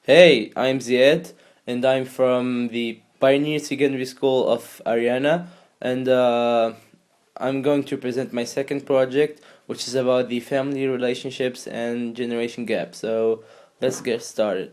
Hey, I'm Zied, and I'm from the Pioneer Secondary School of Ariana, and I'm going to present my second project, which is about the family relationships and generation gap. So let's get started.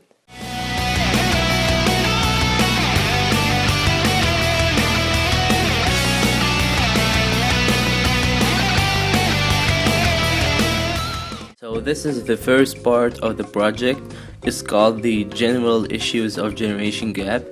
So this is the first part of the project. It's called the General Issues of Generation Gap.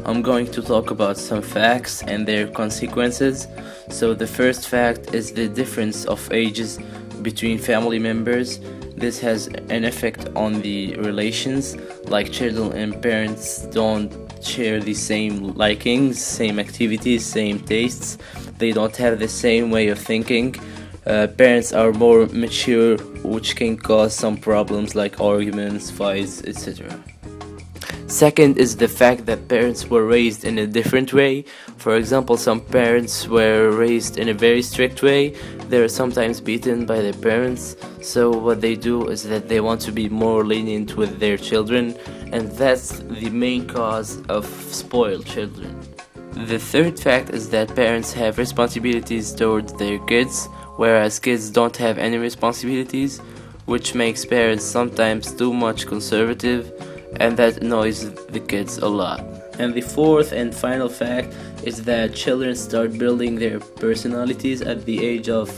I'm going to talk about some facts and their consequences. So the first fact is the difference of ages between family members. This has an effect on the relations, like children and parents don't share the same likings, same activities, same tastes. They don't have the same way of thinking. Parents are more mature, which can cause some problems like arguments, fights, etc. Second is the fact that parents were raised in a different way. For example, some parents were raised in a very strict way. They are sometimes beaten by their parents. So what they do is that they want to be more lenient with their children, and that's the main cause of spoiled children. The third fact is that parents have responsibilities towards their kids, whereas kids don't have any responsibilities, which makes parents sometimes too much conservative, and that annoys the kids a lot. And the fourth and final fact is that children start building their personalities at the age of,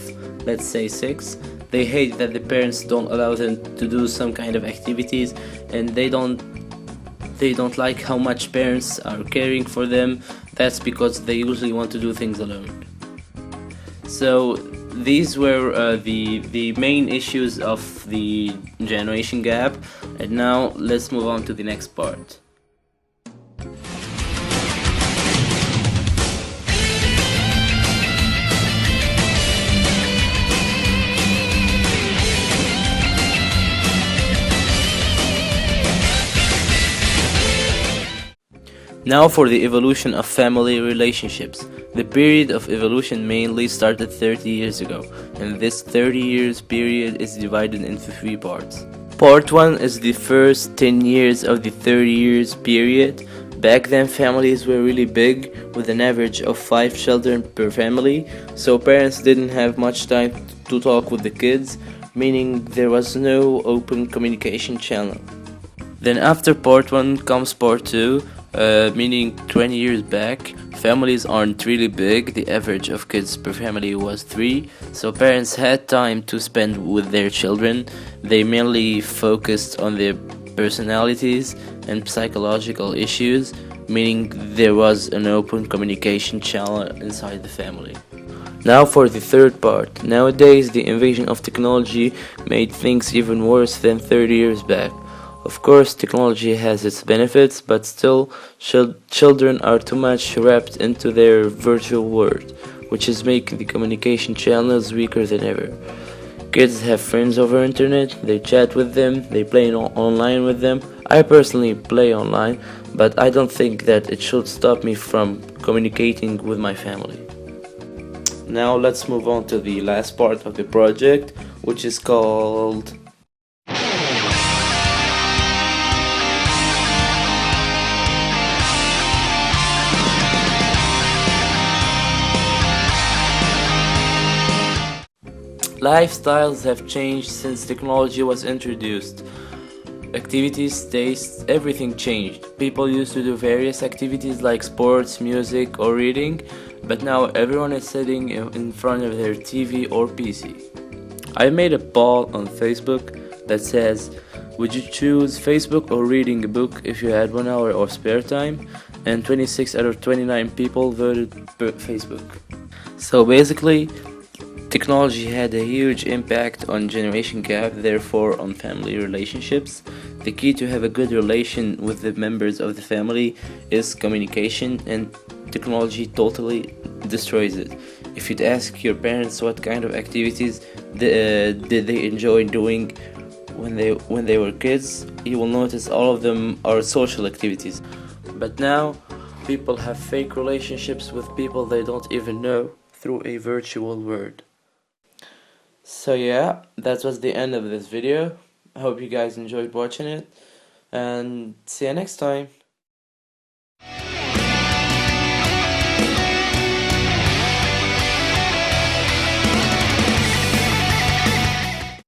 let's say, 6. They hate that the parents don't allow them to do some kind of activities, and they don't like how much parents are caring for them. That's because they usually want to do things alone. So these were the main issues of the generation gap, and now let's move on to the next part. Now for the evolution of family relationships. The period of evolution mainly started 30 years ago, and this 30 years period is divided into 3 parts. Part 1 is the first 10 years of the 30 years period. Back then families were really big, with an average of 5 children per family, so parents didn't have much time to talk with the kids, meaning there was no open communication channel. Then after part 1 comes part 2, meaning 20 years back. Families aren't really big, the average of kids per family was 3, so parents had time to spend with their children. They mainly focused on their personalities and psychological issues, meaning there was an open communication channel inside the family. Now for the third part. Nowadays the invasion of technology made things even worse than 30 years back. Of course, technology has its benefits, but still, children are too much wrapped into their virtual world, which is making the communication channels weaker than ever. Kids have friends over internet, they chat with them, they play online with them. I personally play online, but I don't think that it should stop me from communicating with my family. Now let's move on to the last part of the project, which is called Lifestyles have changed since technology was introduced. Activities, tastes, everything changed. People used to do various activities like sports, music, or reading, but now everyone is sitting in front of their TV or PC. I made a poll on Facebook that says, would you choose Facebook or reading a book if you had 1 hour of spare time? And 26 out of 29 people voted Facebook. So basically, technology had a huge impact on generation gap, therefore on family relationships. The key to have a good relation with the members of the family is communication, and technology totally destroys it. If you'd ask your parents what kind of activities did they enjoy doing when they were kids, you will notice all of them are social activities. But now, people have fake relationships with people they don't even know through a virtual world. So yeah, that was the end of this video. I hope you guys enjoyed watching it. and see you next time.